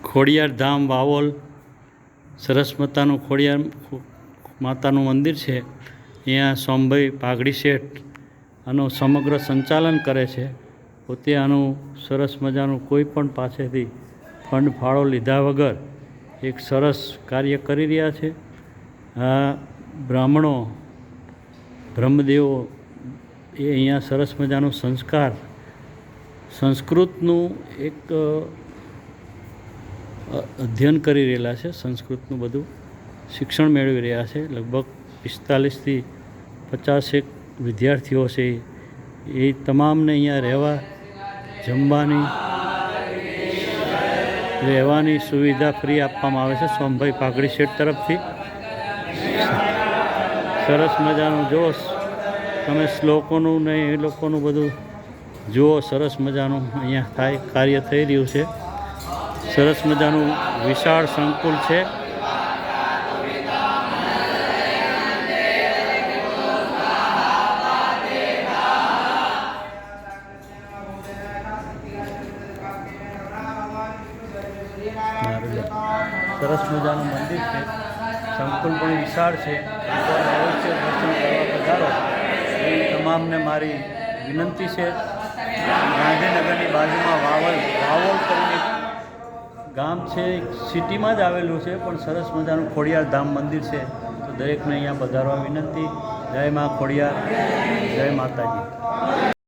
ખોડિયાર ધામ વાવોલ સરસ મતાનું ખોડિયાર માતાનું મંદિર છે. અહીંયા સોમભાઈ પાઘડી શેઠ આનું સમગ્ર સંચાલન કરે છે. પોતે આનું સરસ મજાનું કોઈ પણ પાસેથી ફંડ ફાળો લીધા વગર એક સરસ કાર્ય કરી રહ્યા છે. આ બ્રાહ્મણો બ્રહ્મદેવો એ અહીંયા સરસ મજાનું સંસ્કૃતનું એક અધ્યયન કરી રહેલા છે. સંસ્કૃતનું બધું શિક્ષણ મેળવી રહ્યા છે. લગભગ 45થી 50 વિદ્યાર્થીઓ છે. એ તમામને અહીંયા રહેવાની સુવિધા ફ્રી આપવામાં આવે છે સોમભાઈ પાઘડી શેઠ તરફથી. સરસ મજાનું જો તમે શ્લોકોનું ને એ લોકોનું બધું જુઓ. સરસ મજાનું અહીંયા કાર્ય થઈ રહ્યું છે. સરસ મજાનું વિશાળ સંકુલ છે. સરસ મજાનું મંદિર છે. સંકુલ પણ વિશાળ છે. અવશ્ય દર્શન કરવા પધારો એ તમામને મારી વિનંતી છે. ગાંધીનગરની બાજુમાં વાવોલ કરીને ગામ છે. સિટીમાં જ આવેલું છે, પણ સરસ મજાનું ખોડિયાર ધામ મંદિર છે. તો દરેકને અહીંયા પધારવા વિનંતી. જય મા ખોડિયાર, જય માતાજી.